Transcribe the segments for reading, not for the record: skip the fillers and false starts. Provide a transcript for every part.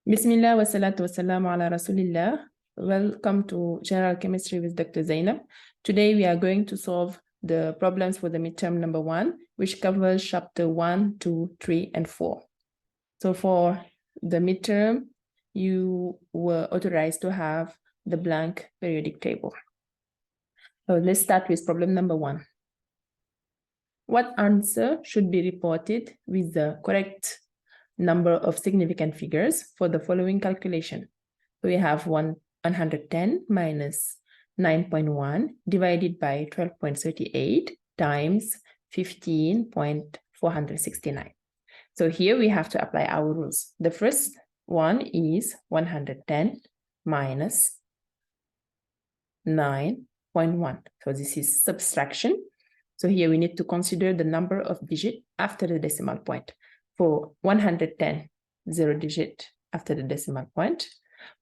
Bismillah wa salatu wa salamu ala rasulillah. Welcome to General Chemistry with Dr. Zainab. Today we are going to solve the problems for the midterm number 1, which covers chapter 1, 2, 3, and 4. So for the midterm, you were authorized to have the blank periodic table. So let's start with problem number 1. What answer should be reported with the correct number of significant figures for the following calculation? So we have 110 minus 9.1 divided by 12.38 times 15.469. So here we have to apply our rules. The first one is 110 minus 9.1. So this is subtraction. So here we need to consider the number of digits after the decimal point. For 110, 0 digit after the decimal point.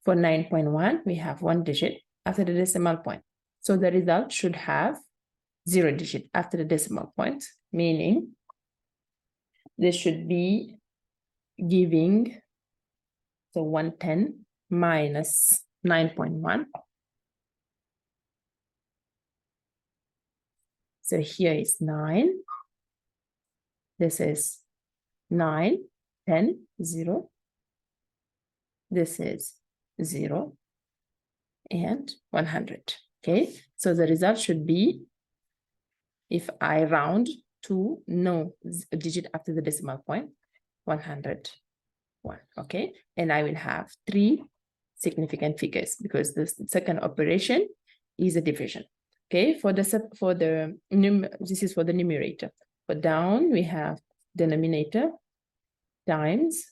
For 9.1, we have 1 digit after the decimal point. So the result should have 0 digit after the decimal point, meaning this should be giving, so 110 minus 9.1. So here is 9. This is 9, 10, 0. This is 0 and 100. Okay, so the result should be, if I round to no digit after the decimal point, 101. Okay, and I will have 3 significant figures because the second operation is a division. Okay, this is for the numerator. For down, we have denominator times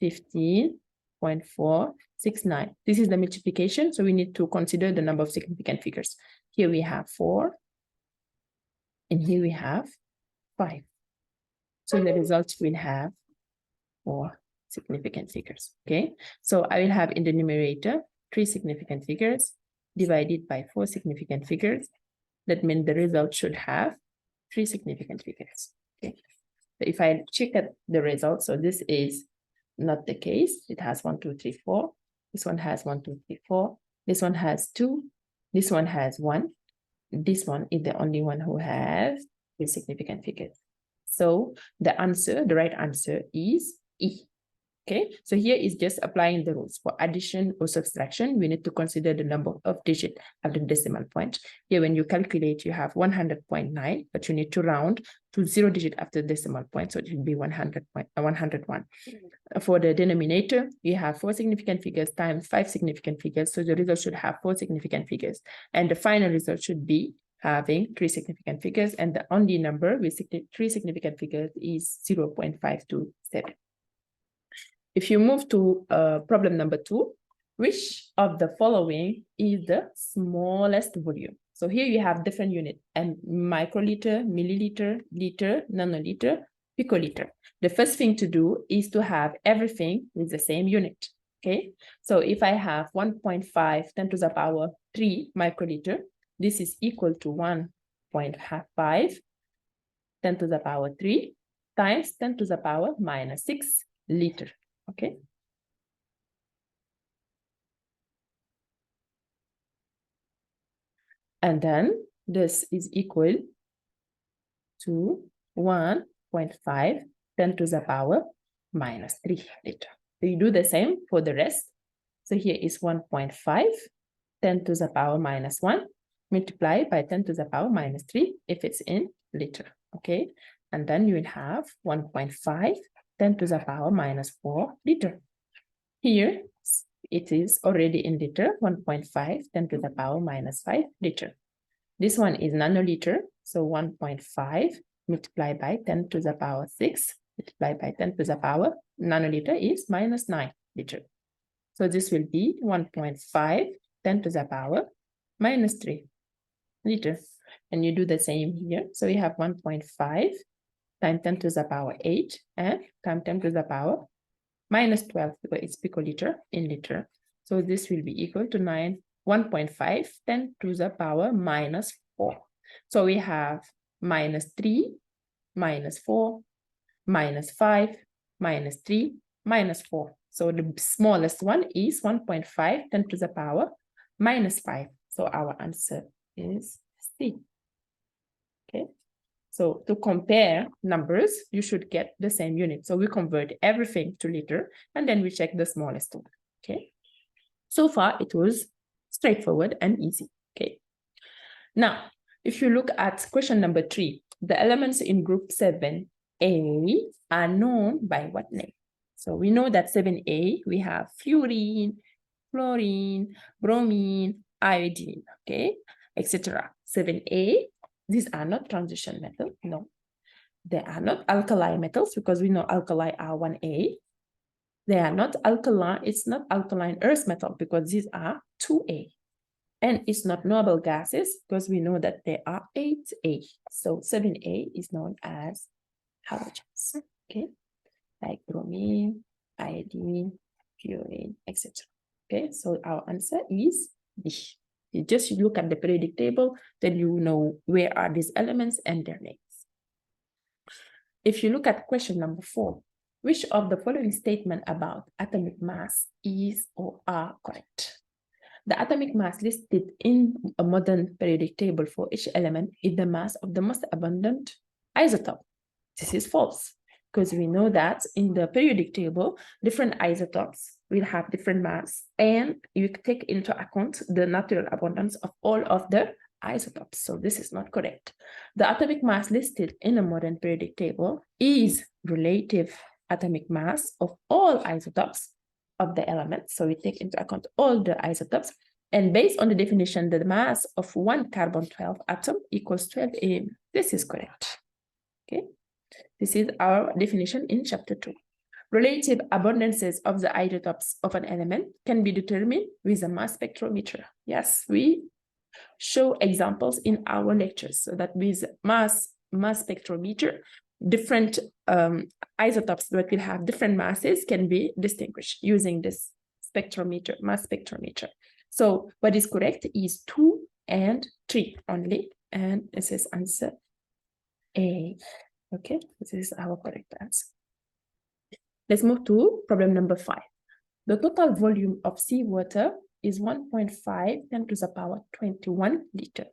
15.469. This is the multiplication, so we need to consider the number of significant figures. Here we have 4, and here we have 5. So the result will have 4 significant figures. Okay, so I will have in the numerator 3 significant figures divided by 4 significant figures. That means the result should have 3 significant figures. Okay, so if I check at the result, so this is not the case. It has 1, 2, 3, 4. This one has 1, 2, 3, 4. This one has 2. This one has 1. This one is the only one who has 3 significant figures. So the right answer is E. Okay, so here is just applying the rules. For addition or subtraction, we need to consider the number of digits at the decimal point. Here, when you calculate, you have 100.9, but you need to round to 0 digit after the decimal point, so it will be 101. For the denominator, you have 4 significant figures times 5 significant figures, so the result should have 4 significant figures. And the final result should be having 3 significant figures, and the only number with 3 significant figures is 0.527. If you move to problem number 2, which of the following is the smallest volume? So here you have different units, and microliter, milliliter, liter, nanoliter, picoliter. The first thing to do is to have everything with the same unit. Okay, so if I have 1.5 10 to the power 3 microliter, this is equal to 1.5 10 to the power 3 times 10 to the power minus 6 liter. Okay. And then this is equal to 1.5 10 to the power minus 3 liter. So you do the same for the rest. So here is 1.5 10 to the power minus 1 multiplied by 10 to the power minus 3 if it's in liter. Okay. And then you will have 1.5 10 to the power minus 4 liter. Here, it is already in liter, 1.5 10 to the power minus 5 liter. This one is nanoliter, so 1.5 multiplied by 10 to the power 6 multiplied by 10 to the power nanoliter is minus 9 liter. So this will be 1.5 10 to the power minus 3 liter. And you do the same here. So we have 1.5 times 10 to the power 8 and times 10 to the power minus 12 because it's picoliter in liter. So this will be equal to 1.5 10 to the power minus 4. So we have minus 3, minus 4, minus 5, minus 3, minus 4. So the smallest one is 1.5, 10 to the power minus 5. So our answer is C. Okay. So to compare numbers, you should get the same unit. So we convert everything to liter, and then we check the smallest one. Okay. So far, it was straightforward and easy. Okay. Now, if you look at question number 3, the elements in group 7A are known by what name? So we know that 7A, we have fluorine, chlorine, bromine, iodine, okay, etc. 7A, these are not transition metals, no. They are not alkali metals because we know alkali are 1A. They are not alkaline, it's not alkaline earth metal because these are 2A. And it's not noble gases because we know that they are 8A. So 7A is known as halogens, okay? Like bromine, iodine, fluorine, etc. Okay, so our answer is D. You just look at the periodic table, then you know where are these elements and their names. If you look at question number 4, which of the following statement about atomic mass is or are correct? The atomic mass listed in a modern periodic table for each element is the mass of the most abundant isotope. This is false, because we know that in the periodic table, different isotopes will have different mass, and you take into account the natural abundance of all of the isotopes. So this is not correct. The atomic mass listed in a modern periodic table is relative atomic mass of all isotopes of the elements. So we take into account all the isotopes. And based on the definition, the mass of one carbon-12 atom equals 12 AM. This is correct. Okay. This is our definition in chapter 2. Relative abundances of the isotopes of an element can be determined with a mass spectrometer. Yes, we show examples in our lectures. So that with mass spectrometer, different isotopes that will have different masses can be distinguished using this spectrometer, mass spectrometer. So what is correct is 2 and 3 only, and this is answer A. Okay, this is our correct answer. Let's move to problem number 5. The total volume of seawater is 1.5 10 to the power 21 liter.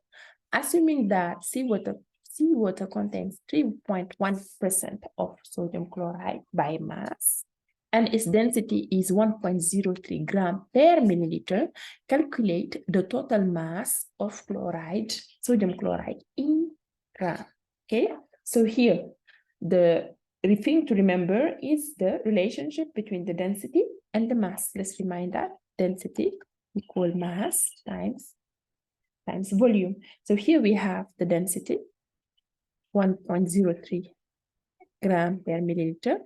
Assuming that seawater contains 3.1% of sodium chloride by mass, and its density is 1.03 gram per milliliter, calculate the total mass of chloride, sodium chloride in gram. Okay, so here the thing to remember is the relationship between the density and the mass. Let's remind that density equal mass times volume. So here we have the density 1.03 gram per milliliter,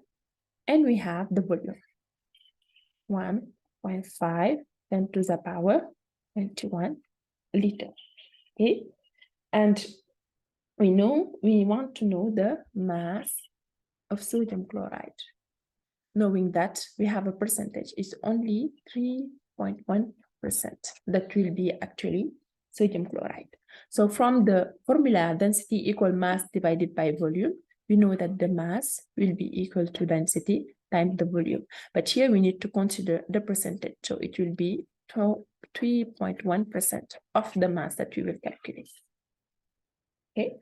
and we have the volume 1.5 10 to the power 21 liter. Okay, and we want to know the mass of sodium chloride, knowing that we have a percentage, it's only 3.1% that will be actually sodium chloride. So from the formula density equal mass divided by volume, we know that the mass will be equal to density times the volume. But here we need to consider the percentage. So it will be 3.1% of the mass that we will calculate. Okay,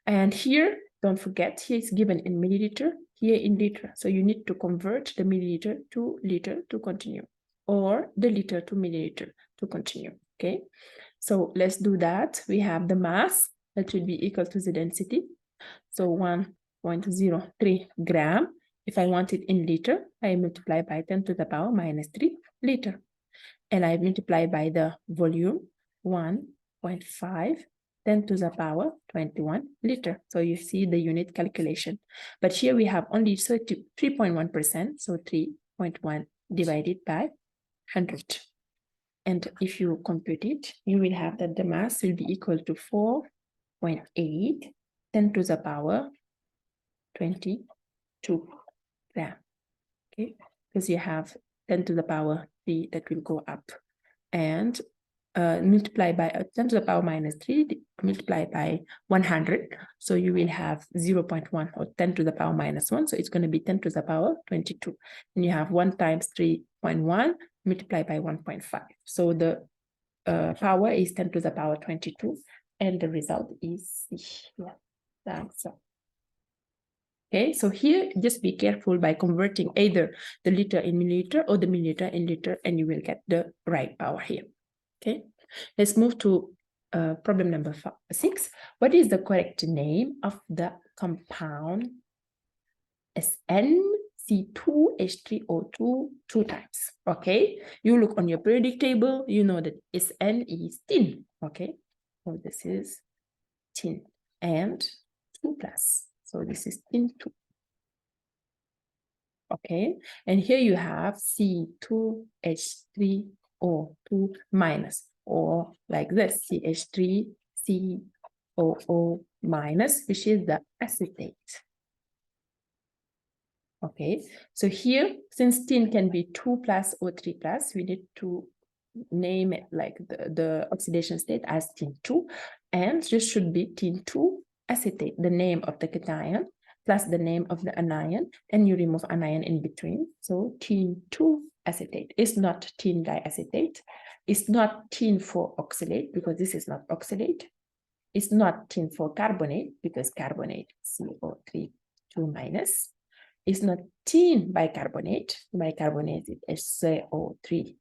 and here, don't forget, here is given in milliliter, here in liter. So you need to convert the milliliter to liter to continue, or the liter to milliliter to continue. Okay, so let's do that. We have the mass that will be equal to the density. So 1.03 gram. If I want it in liter, I multiply by 10 to the power minus 3 liter. And I multiply by the volume 1.5 10 to the power 21 liter. So you see the unit calculation. But here we have only 3.1%, so 3.1 divided by 100. And if you compute it, you will have that the mass will be equal to 4.8 10 to the power 22 gram. Okay, because you have 10 to the power 3 that will go up, and multiply by 10 to the power minus 3, multiply by 100. So you will have 0.1 or 10 to the power minus 1. So it's going to be 10 to the power 22. And you have 1 times 3.1 multiplied by 1.5. So the power is 10 to the power 22. And the result is here. The answer. Okay, so here just be careful by converting either the liter in milliliter or the milliliter in liter, and you will get the right power here. Okay, let's move to problem number 6. What is the correct name of the compound SnC2H3O2 2 times? Okay, you look on your periodic table, you know that Sn is tin. Okay, so this is tin and 2 plus. So this is tin 2. Okay, and here you have C2H3O2 minus, or like this, CH3COO minus, which is the acetate. Okay, so here, since tin can be 2 plus or 3 plus, we need to name it like the oxidation state as tin 2, and this should be tin 2 acetate, the name of the cation, plus the name of the anion, and you remove anion in between. So tin 2 acetate. It's not tin diacetate. It's not tin 4 oxalate, because this is not oxalate. It's not tin 4 carbonate, because carbonate CO3 2 minus. It's not tin bicarbonate. Bicarbonate is CO3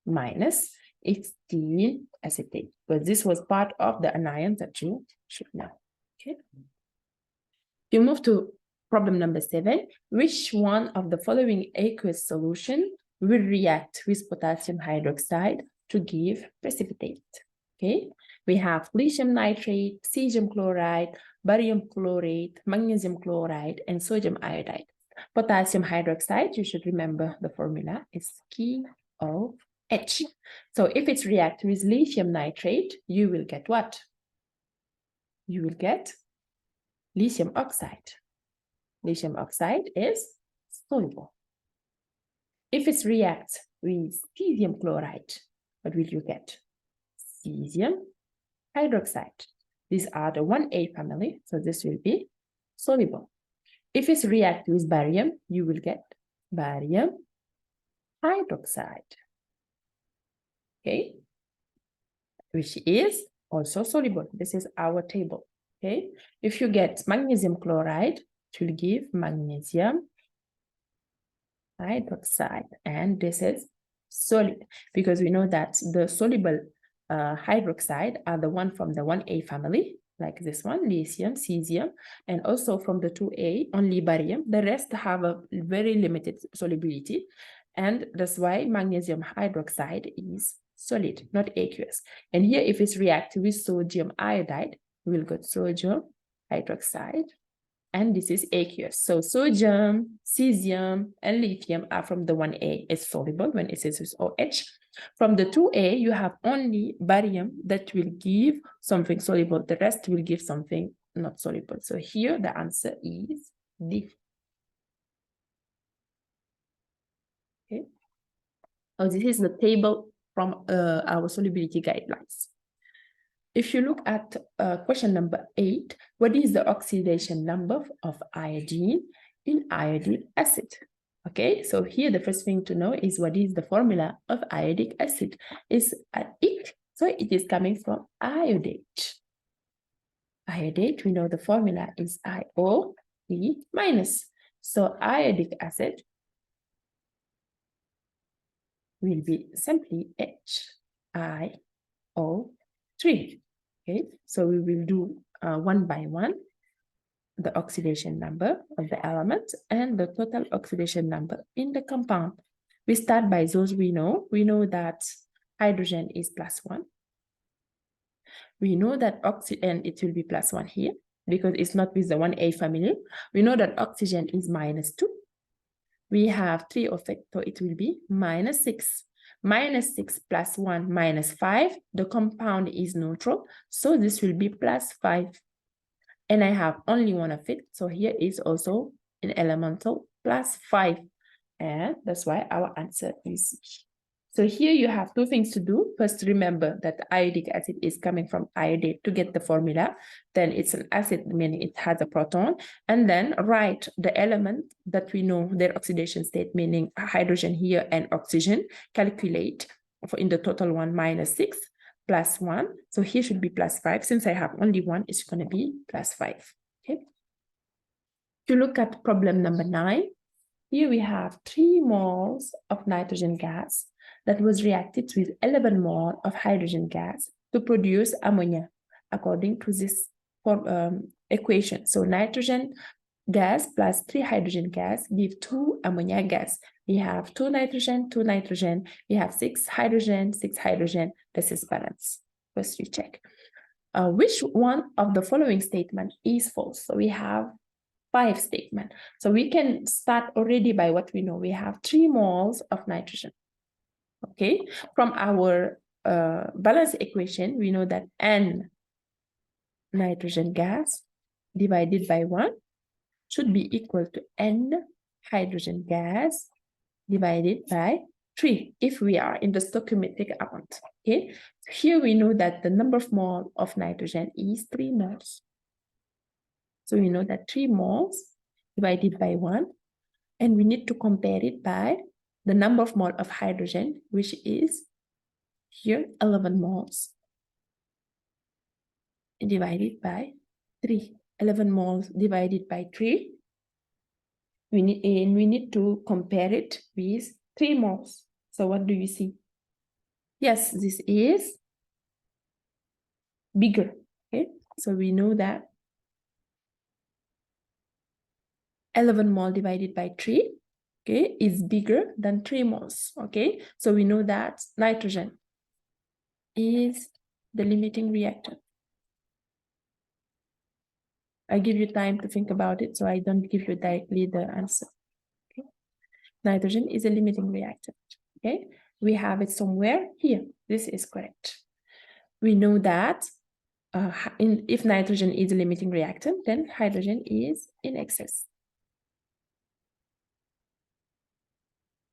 minus. It's tin acetate, because this was part of the anion that you should know. Okay. You move to problem number 7. Which one of the following aqueous solution will react with potassium hydroxide to give precipitate? Okay, we have lithium nitrate, cesium chloride, barium chlorate, magnesium chloride, and sodium iodide. Potassium hydroxide, you should remember the formula is KOH. So if it's react with lithium nitrate, you will get what? You will get lithium oxide. Lithium oxide is soluble. If it reacts with cesium chloride, what will you get? Cesium hydroxide. These are the 1A family, so this will be soluble. If it reacts with barium, you will get barium hydroxide, okay, which is also soluble. This is our table, okay. If you get magnesium chloride, it will give magnesium hydroxide, and this is solid, because we know that the soluble hydroxide are the one from the 1A family, like this one, lithium, cesium, and also from the 2A, only barium. The rest have a very limited solubility, and that's why magnesium hydroxide is solid, not aqueous. And here, if it's reactive with sodium iodide, we'll get sodium hydroxide, and this is aqueous. So sodium, cesium, and lithium are from the 1A. It's soluble when it is with OH. From the 2A, you have only barium that will give something soluble. The rest will give something not soluble. So here the answer is D. Okay. Oh, this is the table from our solubility guidelines. If you look at question number 8, what is the oxidation number of iodine in iodic acid? Okay, so here the first thing to know is what is the formula of iodic acid. It's ic, so it is coming from iodate. Iodate, we know the formula is IO3 minus. So iodic acid will be simply HiO3. Okay, so we will do one by one the oxidation number of the element and the total oxidation number in the compound. We start by those we know. We know that hydrogen is +1. We know that oxygen, it will be +1 here because it's not with the 1A family. We know that oxygen is -2. We have 3 of it, so it will be -6. -6 + 1 -5. The compound is neutral, so this will be +5. And I have only one of it, so here is also an elemental +5. And that's why our answer is C. So here you have two things to do. First, remember that the iodic acid is coming from iodate to get the formula. Then it's an acid, meaning it has a proton. And then write the element that we know their oxidation state, meaning hydrogen here and oxygen. Calculate for in the total one -6 plus 1. So here should be +5. Since I have only one, it's going to be +5. Okay. To look at problem number 9, here we have 3 moles of nitrogen gas that was reacted with 11 mole of hydrogen gas to produce ammonia, according to this equation. So nitrogen gas plus 3 hydrogen gas give 2 ammonia gas. We have 2 nitrogen, 2 nitrogen. We have 6 hydrogen, 6 hydrogen. This is balanced. First we check. Which one of the following statement is false? So we have 5 statements. So we can start already by what we know. We have 3 moles of nitrogen. Okay, from our balance equation, we know that N nitrogen gas divided by 1 should be equal to N hydrogen gas divided by 3 if we are in the stoichiometric amount. Okay, here we know that the number of mole of nitrogen is 3 moles. So we know that 3 moles divided by 1, and we need to compare it by the number of mole of hydrogen, which is here 11 moles divided by 3. 11 moles divided by 3. We need to compare it with 3 moles. So what do you see? Yes, this is bigger. Okay, so we know that 11 mole divided by 3, okay, is bigger than 3 moles. Okay, so we know that nitrogen is the limiting reactant. I give you time to think about it, so I don't give you directly the answer. Okay. Nitrogen is a limiting reactant. Okay, we have it somewhere here. This is correct. We know that if nitrogen is a limiting reactant, then hydrogen is in excess.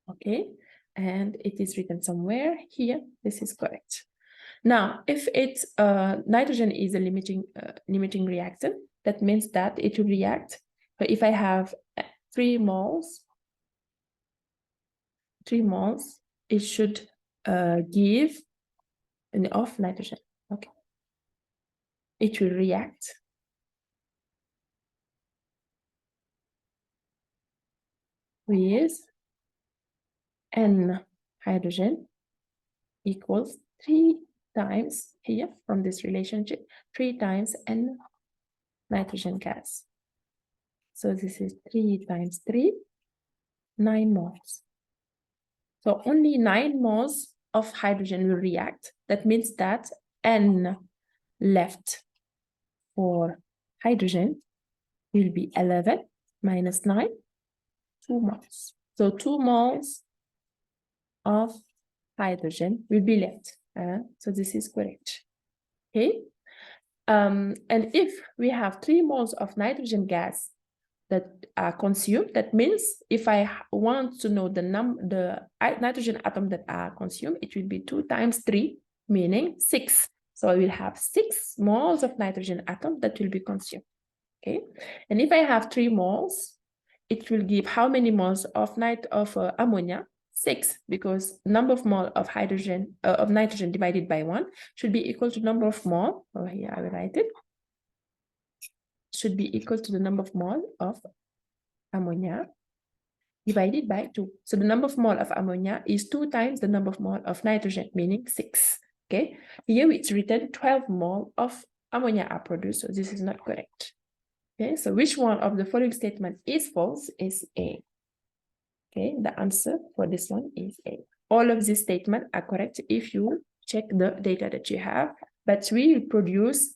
Okay, and it is written somewhere here. This is correct. Now, if it's nitrogen is a limiting reactant, that means that it will react. But if I have 3 moles, it should give of nitrogen. Okay, it will react with N hydrogen equals 3 times here from this relationship, 3 times N nitrogen gas. So this is 3 times 3, 9 moles. So only 9 moles of hydrogen will react. That means that N left for hydrogen will be 11 minus 9, 2 moles. So 2 moles of hydrogen will be left. So this is correct. Okay. And if we have 3 moles of nitrogen gas that are consumed, that means if I want to know the nitrogen atom that are consumed, it will be 2 times 3, meaning 6. So I will have 6 moles of nitrogen atom that will be consumed. Okay, and if I have 3 moles, it will give how many moles of ammonia? 6, because number of mole of hydrogen of nitrogen divided by 1 should be equal to number of mole. Oh, here I will write it. Should be equal to the number of mole of ammonia divided by 2. So the number of mole of ammonia is 2 times the number of mole of nitrogen, meaning 6. Okay, here it's written 12 mole of ammonia are produced, so this is not correct. Okay, so which one of the following statement is false? Is A. Okay, the answer for this one is A. All of these statements are correct if you check the data that you have, but we will produce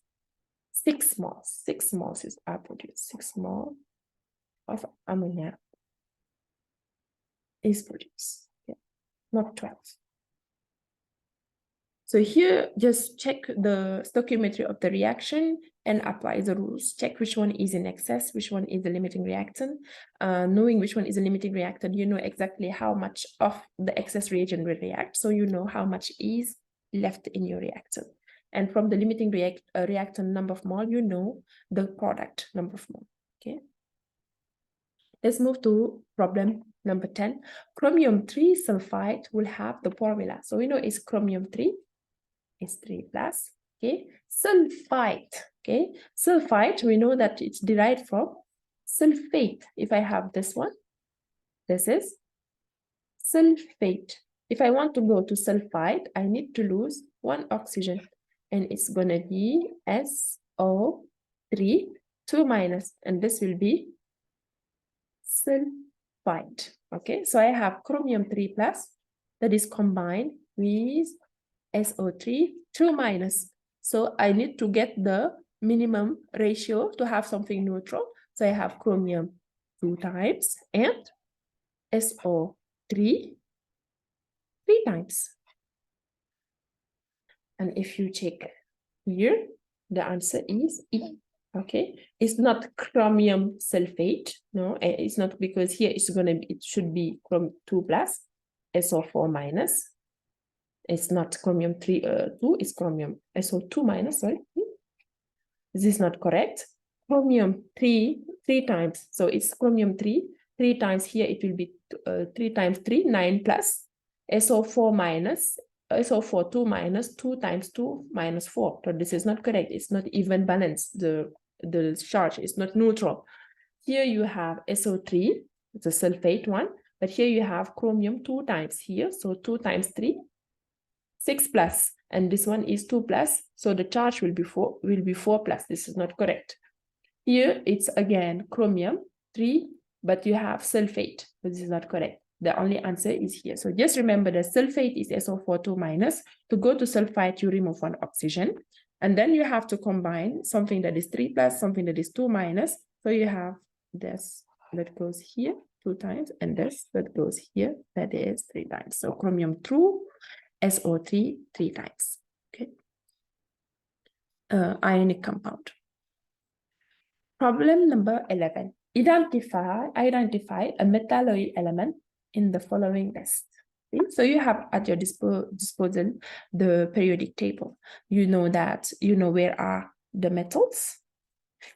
6 moles. 6 moles are produced. 6 moles of ammonia is produced. Okay, not 12. So here, just check the stoichiometry of the reaction and apply the rules. Check which one is in excess, which one is the limiting reactant. Knowing which one is a limiting reactant, you know exactly how much of the excess reagent will react. So you know how much is left in your reactant. And from the limiting reactant number of mole, you know the product number of mole. Okay. Let's move to problem number 10. Chromium 3 sulfide will have the formula. So we know it's chromium 3. Is 3 plus, okay? Sulfide, okay? Sulfide, we know that it's derived from sulfate. If I have this one, this is sulfate. If I want to go to sulfide, I need to lose one oxygen, and it's gonna be SO3, 2 minus, and this will be sulfide, okay? So I have chromium 3 plus that is combined with SO3, 2 minus. So I need to get the minimum ratio to have something neutral. So I have chromium 2 times and SO3 3 times. And if you check here, the answer is E. Okay, it's not chromium sulfate. No, it's not, because here it's gonna be, it should be chromium 2 plus SO4 minus. It's not chromium 2, it's chromium SO2 minus, sorry. This is not correct. Chromium 3 times. So it's chromium 3 times. Here it will be 3 times 3, 9 plus SO4 minus, SO4 2 minus 2 times 2 minus 4. So this is not correct. It's not even balanced. The charge is not neutral. Here you have SO3, it's a sulfate one, but here you have chromium 2 times here. So 2 times 3, 6 plus, and this one is 2 plus, so the charge will be 4 plus. This is not correct. Here it's again chromium 3, but you have sulfate, but this is not correct. The only answer is here. So just remember that sulfate is SO4 2 minus. To go to sulfite, you remove one oxygen, and then you have to combine something that is 3 plus, something that is 2 minus. So you have this that goes here 2 times, and this that goes here, that is 3 times. So chromium 2, SO3 3 times. Okay. Ionic compound. Problem number 11. Identify a metalloid element in the following list. Okay? So you have at your disposal the periodic table. You know that, you know where are the metals,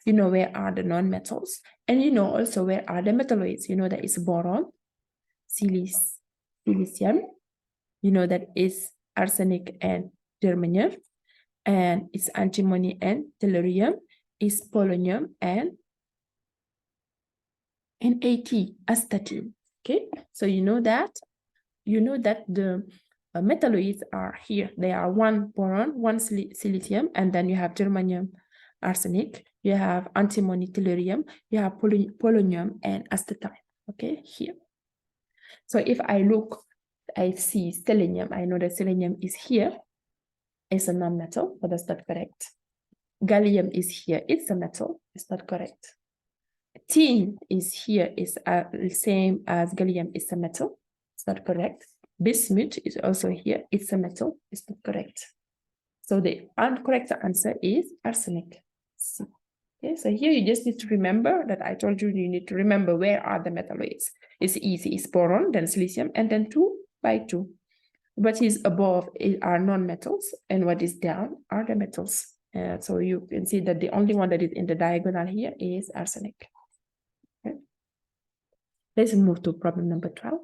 you know where are the non-metals, and you know also where are the metalloids. You know that it's boron, silicium, you know that is arsenic and germanium, and it's antimony and tellurium, is polonium and AT, astatine. Okay, so you know that the metalloids are here. They are one boron, one silicium, and then you have germanium, arsenic, you have antimony, tellurium, you have polonium and astatine. Okay, here. So if I look, I see selenium. I know that selenium is here. It's a non-metal, but that's not correct. Gallium is here. It's a metal. It's not correct. Tin is here. Is the same as gallium. It's a metal. It's not correct. Bismuth is also here. It's a metal. It's not correct. So the incorrect answer is arsenic. Okay, so here you just need to remember that I told you you need to remember where are the metalloids. It's easy. It's boron, then silicium, and then 2 by 2. What is above are non-metals, and what is down are the metals. So you can see that the only one that is in the diagonal here is arsenic. Okay. Let's move to problem number 12.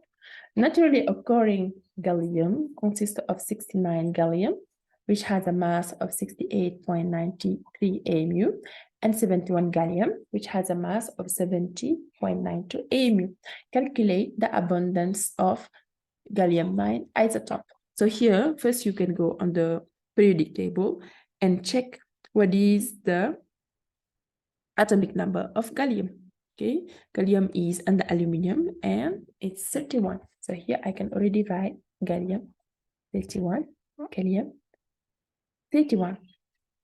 Naturally occurring gallium consists of 69 gallium, which has a mass of 68.93 mu, and 71 gallium, which has a mass of 70.92 mu. Calculate the abundance of gallium-9 isotope. So here, first you can go on the periodic table and check what is the atomic number of gallium. Okay, gallium is under aluminum and it's 31. So here I can already write gallium 31, gallium 31.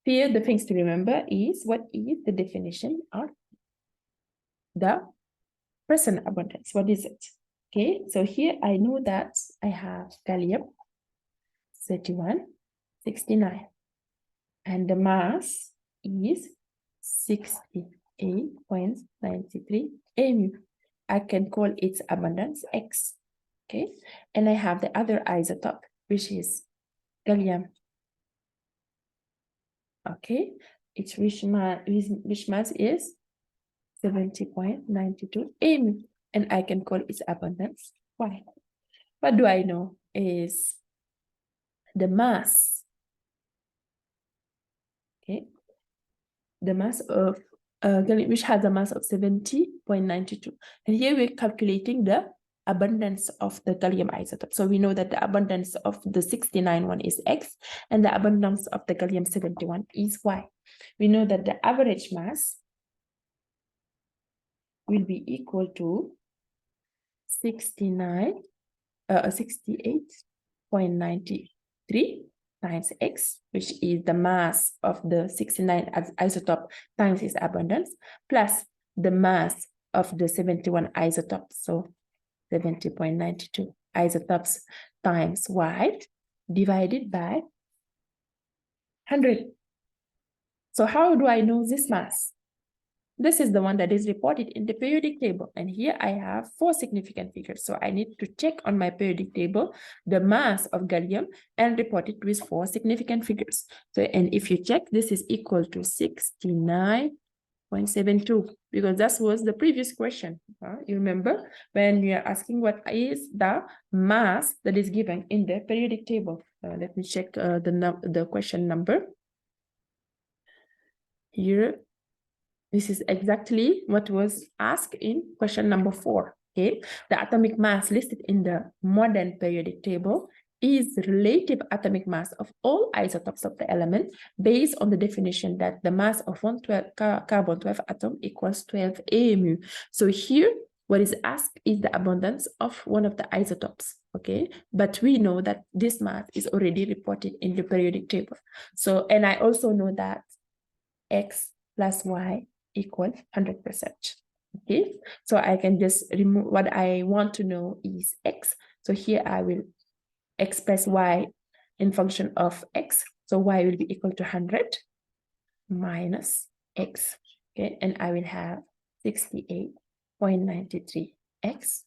Here the things to remember is what is the definition of the present abundance. What is it? Okay, so here I know that I have gallium 31, 69. And the mass is 68.93 mu. I can call its abundance X. Okay. And I have the other isotope, which is gallium. Okay. Which mass is 70.92 mu. And I can call its abundance Y. What do I know is the mass. Okay. The mass of gallium, which has a mass of 70.92. And here we're calculating the abundance of the gallium isotope. So we know that the abundance of the 69 one is X, and the abundance of the gallium 71 is Y. We know that the average mass will be equal to 68.93 times X, which is the mass of the 69 isotope times its abundance, plus the mass of the 71 isotopes. So 70.92 isotopes times Y divided by 100. So how do I know this mass? This is the one that is reported in the periodic table. And here I have 4 significant figures. So I need to check on my periodic table the mass of gallium and report it with 4 significant figures. So, and if you check, this is equal to 69.72, because that was the previous question. You remember when we are asking what is the mass that is given in the periodic table. Let me check the question number. Here, this is exactly what was asked in question number 4. Okay, the atomic mass listed in the modern periodic table is the relative atomic mass of all isotopes of the element based on the definition that the mass of one carbon-12 atom equals 12 mu. So here, what is asked is the abundance of one of the isotopes. Okay, but we know that this mass is already reported in the periodic table. So, and I also know that X plus Y equals 100%. Okay, so I can just remove what I want to know is X. So here I will express Y in function of X. So Y will be equal to 100 minus X. Okay, and I will have 68.93 X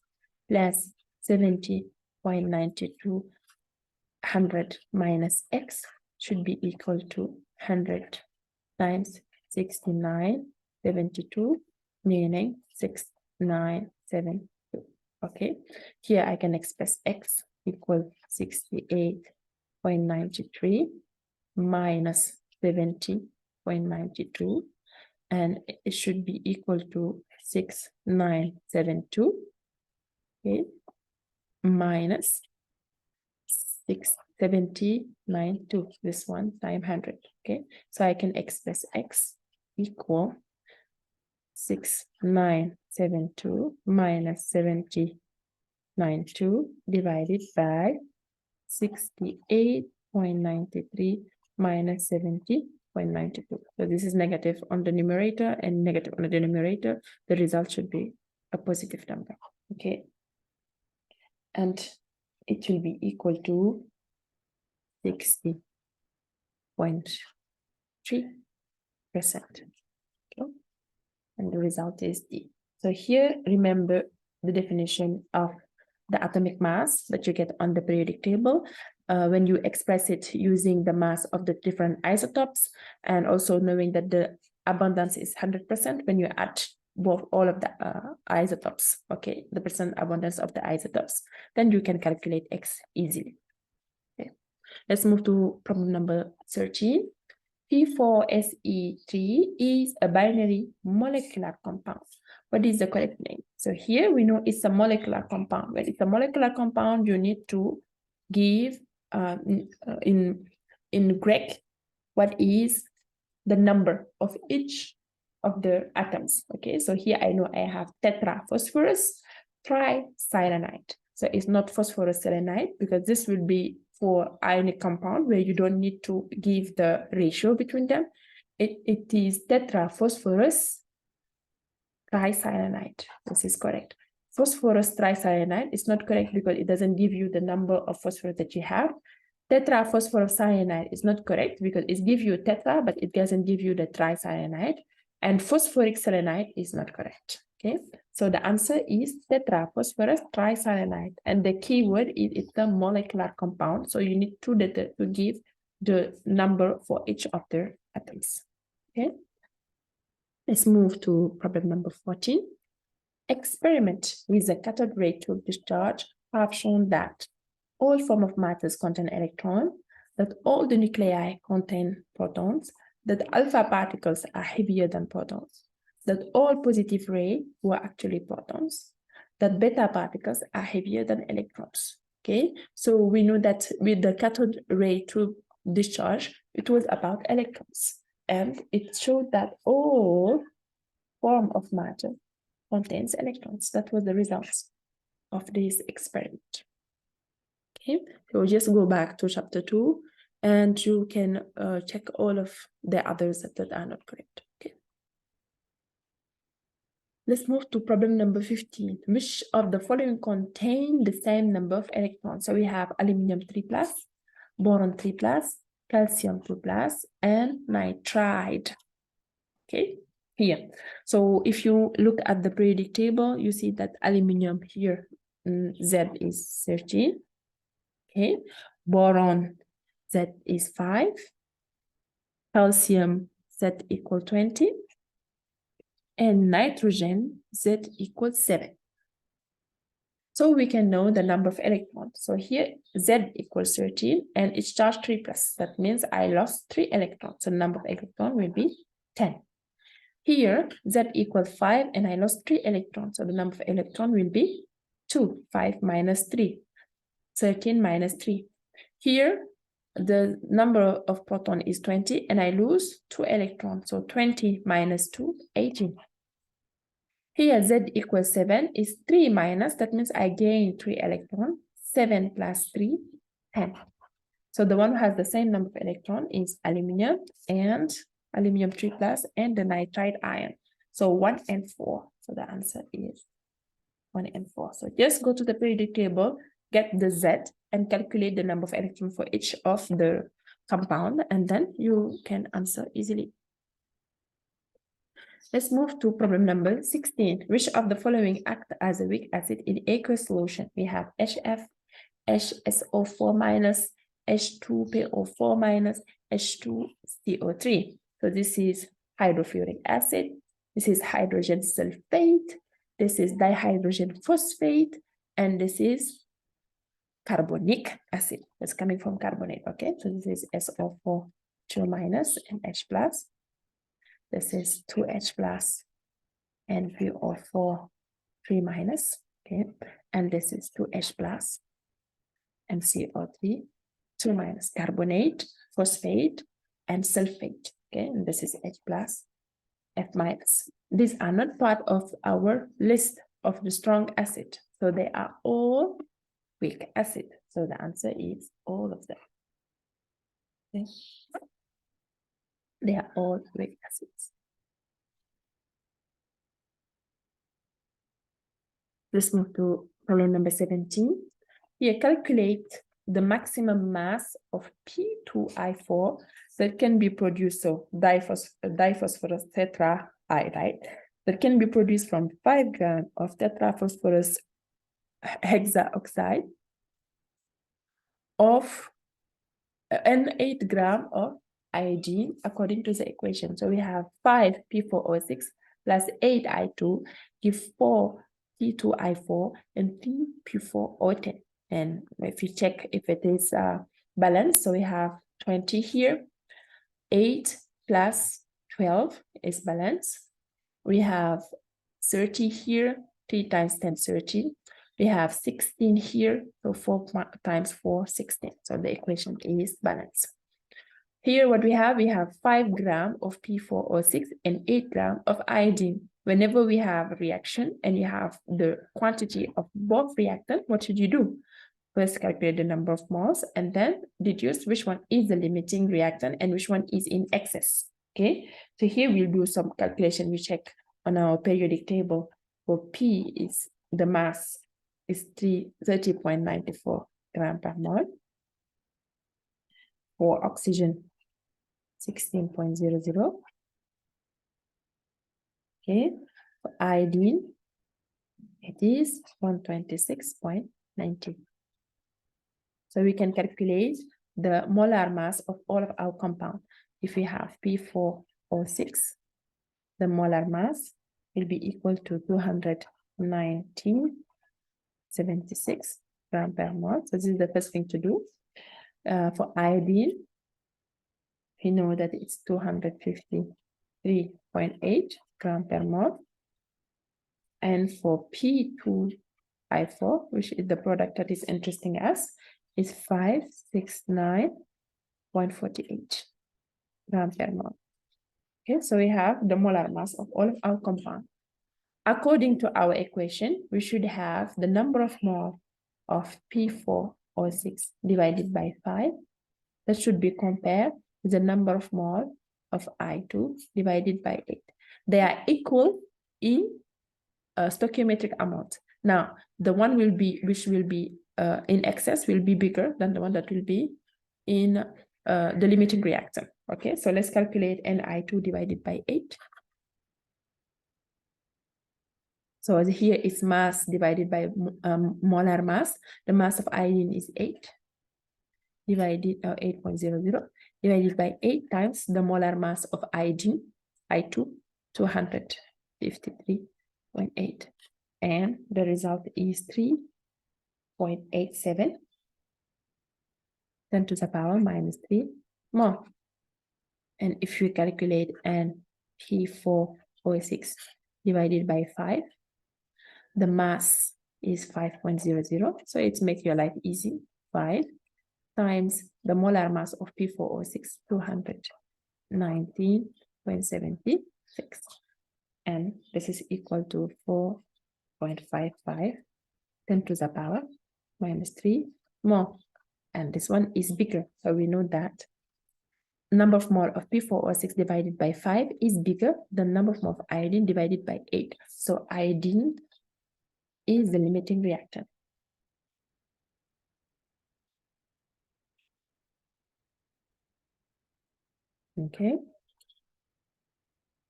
plus 70.92. 100 minus X should be equal to 100 times 69.72, meaning 6972. Okay, here I can express X equal 68.93 minus 70.92, and it should be equal to 6972. Okay, minus 670.92, this one time 100. Okay, so I can express X equal 6972 minus 70.92 divided by 68.93 minus 70.92. So this is negative on the numerator and negative on the denominator. The result should be a positive number. Okay, and it will be equal to 60.3%. Okay, and the result is D. So here, remember the definition of the atomic mass that you get on the periodic table when you express it using the mass of the different isotopes, and also knowing that the abundance is 100% when you add both all of the isotopes. Okay, the percent abundance of the isotopes, then you can calculate X easily. Okay, let's move to problem number 13. P4SE3 is a binary molecular compound. What is the correct name? So here we know it's a molecular compound. When it's a molecular compound, you need to give in Greek what is the number of each of the atoms. Okay, so here I know I have tetraphosphorus tricyanide. So it's not phosphorus selenide, because this will be for ionic compound where you don't need to give the ratio between them. It is tetraphosphorus tricyanide. This is correct. Phosphorus tricyanide is not correct because it doesn't give you the number of phosphorus that you have. Tetraphosphorocyanide is not correct because it gives you tetra, but it doesn't give you the tricyanide. And phosphoric selenide is not correct. Okay, so the answer is tetraphosphorus tricyanide. And the key word is it's the molecular compound. So you need to give the number for each of their atoms. Okay, let's move to problem number 14. Experiment with the cathode ray tube discharge have shown that all forms of matters contain electrons, that all the nuclei contain protons, that alpha particles are heavier than protons, that all positive rays were actually protons, that beta particles are heavier than electrons. Okay, so we know that with the cathode ray tube discharge, it was about electrons, and it showed that all form of matter contains electrons. That was the results of this experiment. Okay, so just go back to chapter 2 and you can check all of the others that are not correct. Okay, let's move to problem number 15. Which of the following contain the same number of electrons? So we have aluminum 3+, boron 3+, calcium 2+, and nitride. Okay, here. So if you look at the periodic table, you see that aluminum here, Z is 13. Okay, boron, Z is 5. Calcium, Z equal 20. And nitrogen, Z equals 7. So we can know the number of electrons. So here, Z equals 13, and it's charged 3+. That means I lost 3 electrons. So the number of electrons will be 10. Here, Z equals 5, and I lost 3 electrons. So the number of electrons will be 2. 5 minus 3. 13 minus 3. Here, the number of proton is 20, and I lose 2 electrons. So 20 minus 2, 18. Here, Z equals 7 is 3 minus, that means I gain 3 electrons. 7 plus 3, 10. So the one who has the same number of electrons is aluminum and aluminum 3+ and the nitride ion. So 1 and 4. So the answer is 1 and 4. So just go to the periodic table, get the Z, and calculate the number of electrons for each of the compound, and then you can answer easily. Let's move to problem number 16. Which of the following act as a weak acid in aqueous solution? We have HF, HSO4-, H2PO4-, H2CO3. So this is hydrofluoric acid. This is hydrogen sulfate. This is dihydrogen phosphate. And this is carbonic acid. It's coming from carbonate. Okay, so this is SO4 2- and H+. This is 2H+ and PO4 3-. Okay, and this is 2H+ and CO3 2-. Carbonate, phosphate, and sulfate. Okay, and this is H+, F-. These are not part of our list of the strong acid, so they are all weak acid. So the answer is all of them. Okay. They are all weak acids. Let's move to problem number 17. Here, calculate the maximum mass of P2I4 that can be produced, so diphosphorus tetraiodide, that can be produced from 5 grams of tetraphosphorus hexaoxide of and 8 grams of iodine according to the equation. So we have 5 P4O6 plus 8 I2 give 4 P2I4 and 3 P4O10. And if you check if it is balanced, so we have 20 here, 8 plus 12 is balanced. We have 30 here, 3 times 10, 30. We have 16 here, so 4 times 4, 16. So the equation is balanced. Here what we have 5 grams of P4O6 and 8 grams of iodine. Whenever we have a reaction and you have the quantity of both reactants, what should you do? First, calculate the number of moles and then deduce which one is the limiting reactant and which one is in excess. Okay, so here we'll do some calculation. We check on our periodic table for P is the mass is 30.94 grams per mole. For oxygen, 16.00. Okay, for iodine, it is 126.90. So we can calculate the molar mass of all of our compound. If we have P4O6, the molar mass will be equal to 219.76 grams per mole. So this is the first thing to do. For iodine, we know that it's 253.8 grams per mole. And for P2I4, which is the product that is interesting us, is 569.48 grams per mole. Okay, so we have the molar mass of all of our compound. According to our equation, we should have the number of mole of P4O6 divided by 5. That should be compared with the number of mole of I2 divided by 8. They are equal in stoichiometric amount. Now, the one which will be in excess will be bigger than the one that will be in the limiting reactant. Okay, so let's calculate Ni2 divided by 8. So as here is mass divided by molar mass. The mass of iodine is 8 divided 8.00 divided by 8 times the molar mass of iodine, I2, 253.8, and the result is 3.87 10 to the power minus 3 mole. And if we calculate P4O6 divided by 5, the mass is 5.00, so it makes your life easy. 5 times the molar mass of P4O6, 219.76, and this is equal to 4.55 10 to the power minus 3 mole. And this one is bigger, so we know that number of mole of P4O6 divided by 5 is bigger than number of mole of iodine divided by 8. So iodine is the limiting reactant. Okay.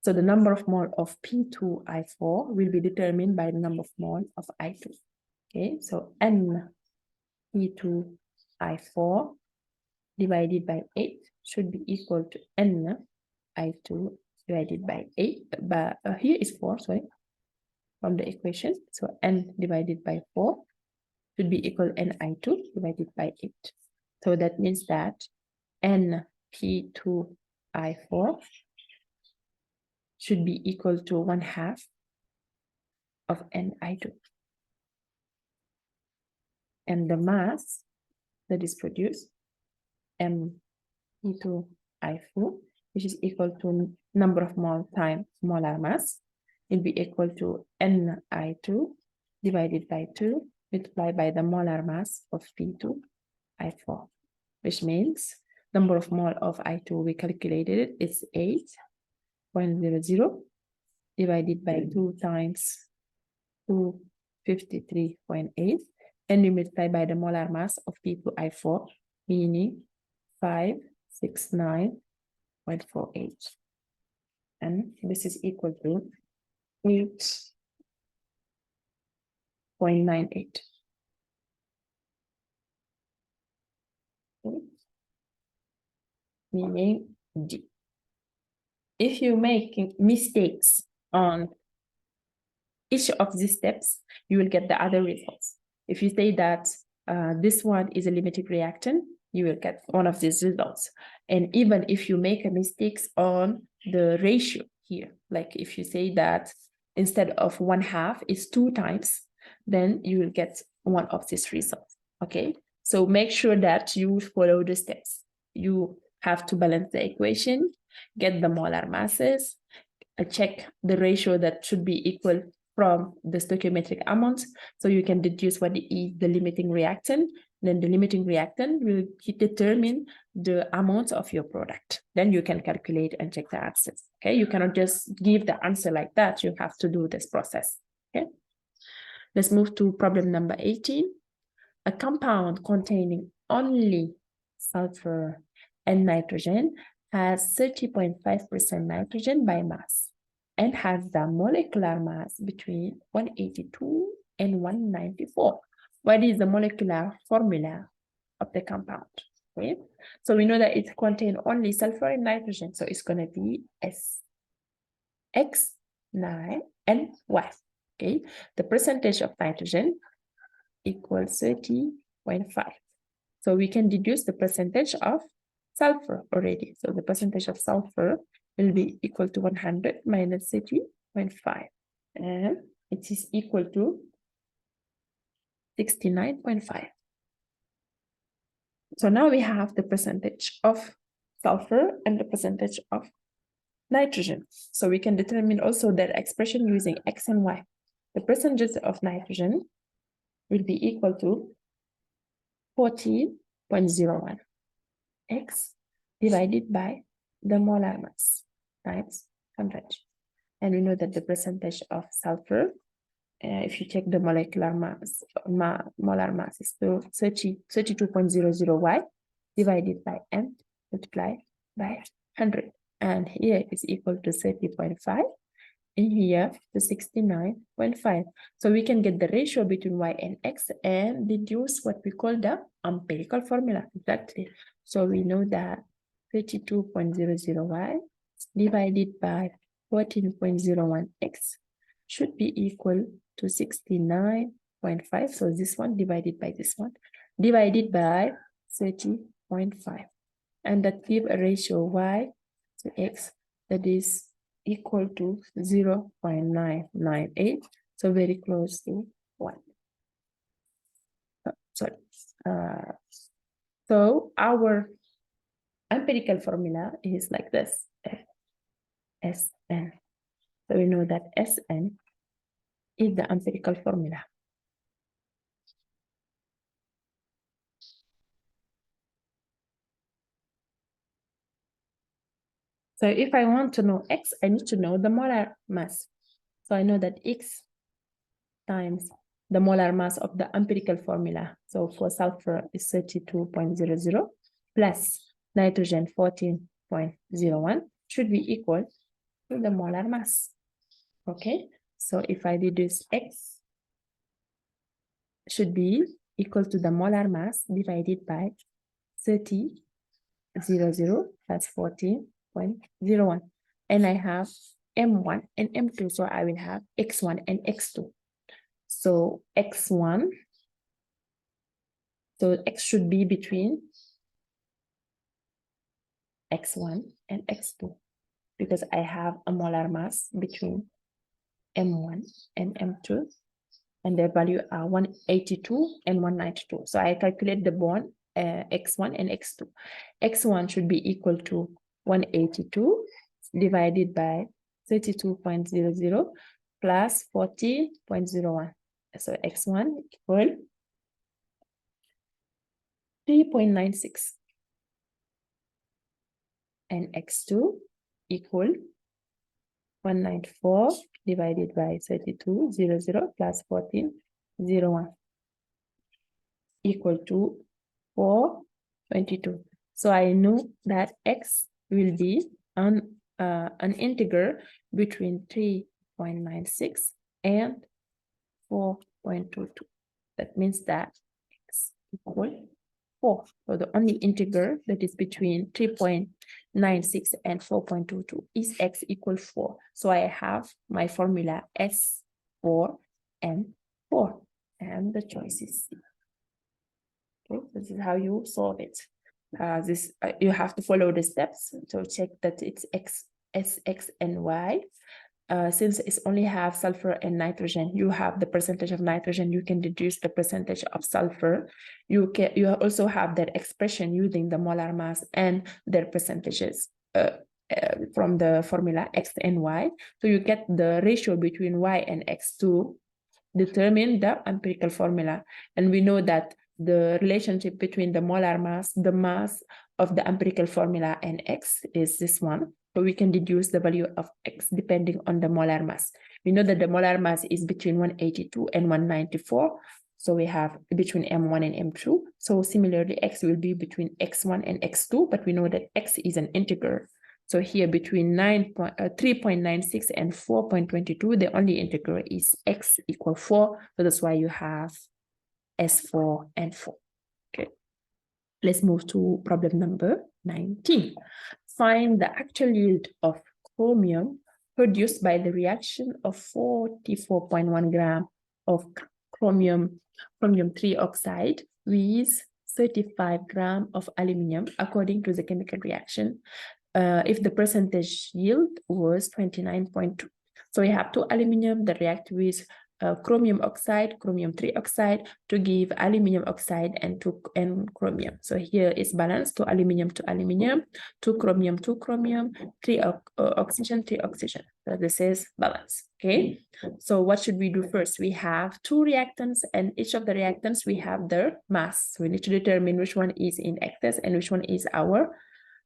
So the number of mole of P2I4 will be determined by the number of mole of I2. Okay, so N P2I4 divided by 8 should be equal to N I2 divided by 8. But here is 4, sorry, from the equation. So N divided by 4 should be equal to Ni2 divided by 8. So that means that N P2I4 should be equal to 1/2 of Ni2. And the mass that is produced, M(P2I4), which is equal to number of mole times molar mass, will be equal to Ni2 divided by 2 multiplied by the molar mass of P2I4, which means number of mole of I2 we calculated is 8.00 divided by 2 times 253.8, and we multiply by the molar mass of P2I4, meaning 569.48. And this is equal to 8.98. Okay. Meaning D. If you make mistakes on each of these steps, you will get the other results. If you say that this one is a limiting reactant, you will get one of these results. And even if you make a mistakes on the ratio here, like if you say that instead of 1/2 is 2 times, then you will get one of these results. Okay, so make sure that you follow the steps. You have to balance the equation, get the molar masses, check the ratio that should be equal from the stoichiometric amount, so you can deduce what is the limiting reactant. Then the limiting reactant will determine the amount of your product. Then you can calculate and check the answers. Okay, you cannot just give the answer like that. You have to do this process. Okay, let's move to problem number 18. A compound containing only sulfur and nitrogen has 30.5% nitrogen by mass and has the molecular mass between 182 and 194. What is the molecular formula of the compound? Okay, so we know that it contains only sulfur and nitrogen, so it's going to be SX9 and Y. Okay, the percentage of nitrogen equals 30.5. So we can deduce the percentage of sulfur already. So the percentage of sulfur will be equal to 100 minus 30.5. And it is equal to 69.5. So now we have the percentage of sulfur and the percentage of nitrogen. So we can determine also that expression using X and Y. The percentage of nitrogen will be equal to 14.01 X divided by the molar mass times 100. And we know that the percentage of sulfur, if you check the molecular mass, molar mass is 32.00 Y divided by M multiplied by 100. And here is equal to 30.5. And here to 69.5. So we can get the ratio between Y and X and deduce what we call the empirical formula. Exactly. So we know that 32.00 Y divided by 14.01 X should be equal to 69.5. So this one divided by this one divided by 30.5. And that gives a ratio Y to X that is equal to 0.998. So very close to 1. So our empirical formula is like this, Sn. So we know that Sn is the empirical formula. So if I want to know X, I need to know the molar mass. So I know that X times the molar mass of the empirical formula. So for sulfur is 32.00 plus nitrogen 14.01 should be equal to the molar mass. Okay, so if I deduce X should be equal to the molar mass divided by 30.00 plus 14.01. And I have M1 and M2, so I will have X1 and X2. So X1, so X should be between X1 and X2 because I have a molar mass between M1 and M2 and their value are 182 and 192. So I calculate the bond X1 and X2. X1 should be equal to 182 divided by 32.00 plus 40.01. So X1 equal 3.96 and X2 equal 194 divided by 32.00 plus 14.01 equal to 422. So I know that X will be an integer between 3.96 and 4.22. That means that X equal 4. So the only integer that is between 3.96 and 4.22 is X equal 4. So I have my formula S4 and 4. And the choice is C. Okay, this is how you solve it. You have to follow the steps to check that it's X, S, X, and Y. Since it's only have sulfur and nitrogen, you have the percentage of nitrogen, you can deduce the percentage of sulfur. You also have that expression using the molar mass and their percentages from the formula X and Y. So you get the ratio between Y and X to determine the empirical formula. And we know that the relationship between the molar mass, the mass of the empirical formula, and X is this one. So we can deduce the value of X depending on the molar mass. We know that the molar mass is between 182 and 194. So we have between M1 and M2. So similarly, X will be between X1 and X2, but we know that X is an integer. So here between 3.96 and 4.22, the only integer is X equal 4. So that's why you have S4 and 4. Okay. Let's move to problem number 19. Find the actual yield of chromium produced by the reaction of 44.1 gram of chromium 3 oxide with 35 gram of aluminum according to the chemical reaction if the percentage yield was 29.2. So we have two aluminum that react with chromium oxide, chromium 3 oxide to give aluminum oxide and chromium. So here is balanced to aluminum, 2 chromium, 3 oxygen, 3 oxygen. So this is balance. Okay. So what should we do first? We have two reactants, and each of the reactants we have their mass. So we need to determine which one is in excess and which one is our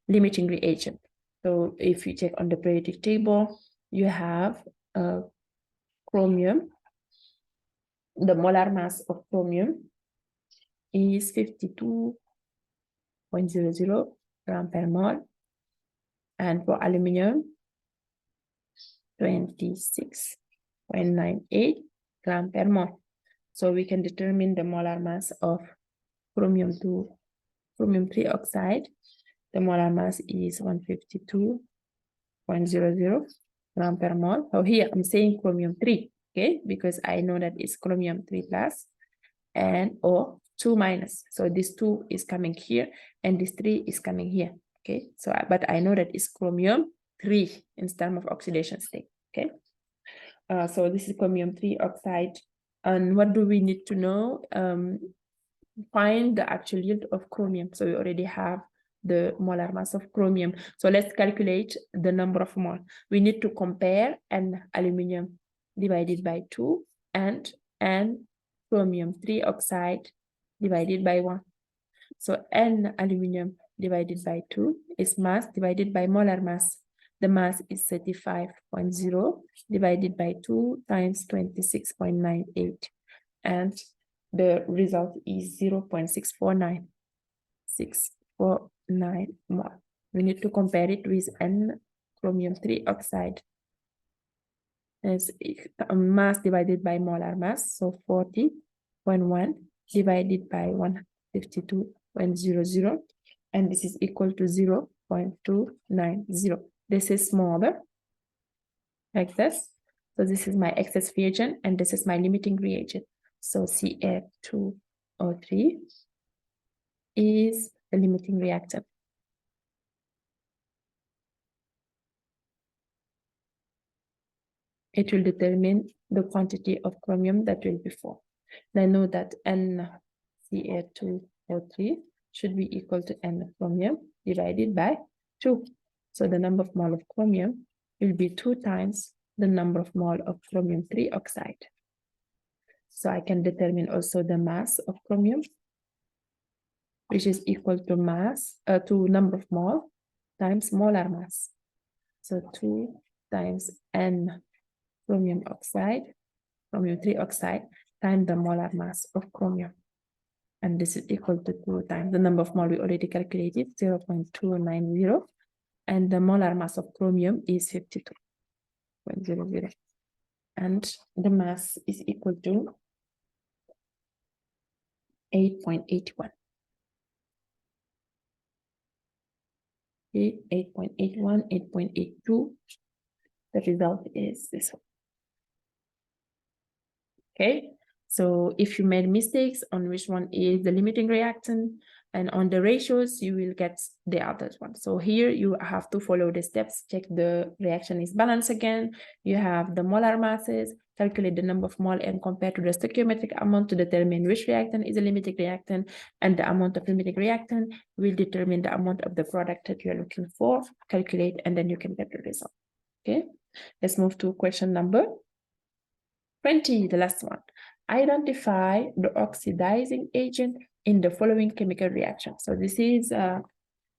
limiting reagent. So if you check on the periodic table, you have chromium. The molar mass of chromium is 52.00 gram per mole, and for aluminum 26.98 gram per mole. So we can determine the molar mass of chromium 3 oxide. The molar mass is 152.00 gram per mole. So here I'm saying chromium 3, okay, because I know that it's chromium 3 plus and or 2 minus. So this 2 is coming here and this 3 is coming here. Okay, so but I know that it's chromium 3 in terms of oxidation state. Okay, so this is chromium 3 oxide. And what do we need to know? Find the actual yield of chromium. So we already have the molar mass of chromium. So let's calculate the number of mole. We need to compare N aluminum divided by 2 and N chromium 3 oxide divided by 1. So N aluminum divided by 2 is mass divided by molar mass. The mass is 35.0 divided by 2 times 26.98. And the result is 0.649. 649 mole. We need to compare it with N chromium 3 oxide. It's mass divided by molar mass, so 40.1 divided by 152.00, and this is equal to 0.290. This is smaller, like this. So this is my excess reagent, and this is my limiting reagent. So CH2-2-3 is the limiting reactant. It will determine the quantity of chromium that will be formed. And I know that NCA2O3 should be equal to N chromium divided by 2. So the number of mole of chromium will be 2 times the number of mole of chromium 3 oxide. So I can determine also the mass of chromium, which is equal to mass to number of mole times molar mass. So 2 times N chromium oxide, chromium 3 oxide, times the molar mass of chromium. And this is equal to 2 times the number of mole we already calculated, 0.290. And the molar mass of chromium is 52.00. And the mass is equal to 8.81. 8.81, 8.82. The result is this one. Okay, so if you made mistakes on which one is the limiting reactant and on the ratios, you will get the other one. So here you have to follow the steps, check the reaction is balanced again. You have the molar masses, calculate the number of mole and compare to the stoichiometric amount to determine which reactant is a limiting reactant, and the amount of limiting reactant will determine the amount of the product that you are looking for, calculate, and then you can get the result. Okay, let's move to question number 20, the last one. Identify the oxidizing agent in the following chemical reaction. So this is a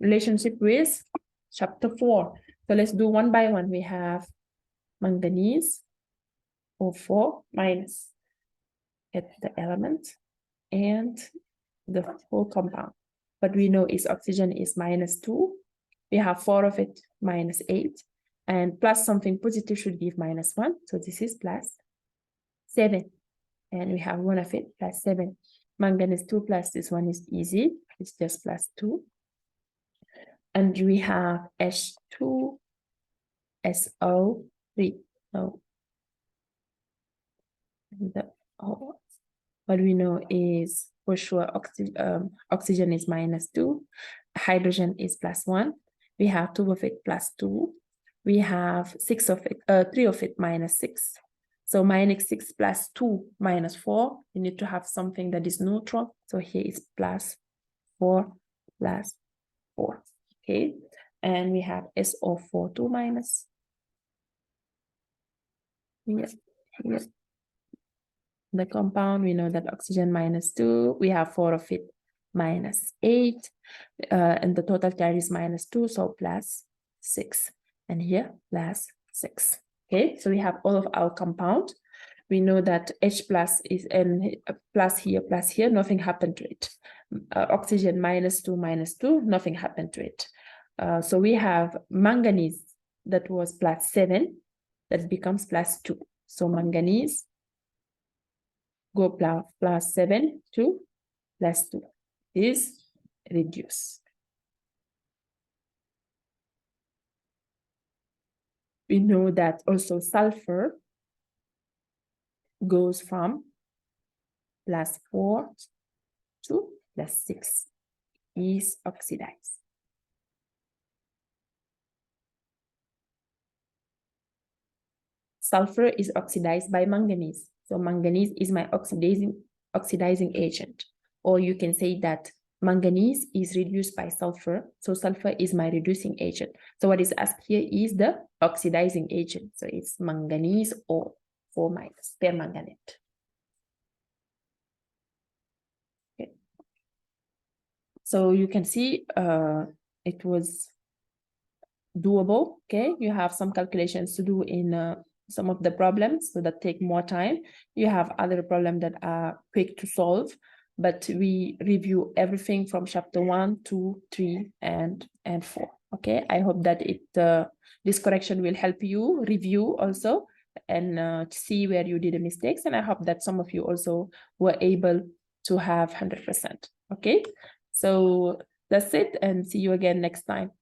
relationship with chapter 4. So let's do one by one. We have manganese, O4 minus. Get the element. and the whole compound. But we know is oxygen is -2. We have 4 of it, -8. And plus something positive should give -1. So this is +7. And we have 1 of it, +7. Manganese 2 plus this one is easy. It's just +2. And we have H2SO3. So what we know is for sure oxygen is -2, hydrogen is +1. We have 2 of it +2. We have 6 of it, 3 of it -6. So -6 plus 2 -4. You need to have something that is neutral. So here is +4 +4. Okay. And we have SO4 2 minus. Yes. Yes. The compound, we know that oxygen -2. We have 4 of it -8. And the total charge is -2. So +6. And here +6. Okay, so we have all of our compound. We know that H plus is and plus here, nothing happened to it. Oxygen -2, nothing happened to it. So we have manganese that was +7, that becomes +2. So manganese go +7 to +2 is reduced. We know that also sulfur goes from +4 to +6, is oxidized. Sulfur is oxidized by manganese. So manganese is my oxidizing agent. Or you can say that manganese is reduced by sulfur. So sulfur is my reducing agent. So what is asked here is the oxidizing agent. So it's manganese or 4- permanganate. Okay. So you can see it was doable. Okay, you have some calculations to do in some of the problems, so that take more time. You have other problems that are quick to solve, but we review everything from chapter 1, 2, 3, and 4. Okay, I hope that this correction will help you review also and see where you did the mistakes. And I hope that some of you also were able to have 100%. Okay, so that's it, and see you again next time.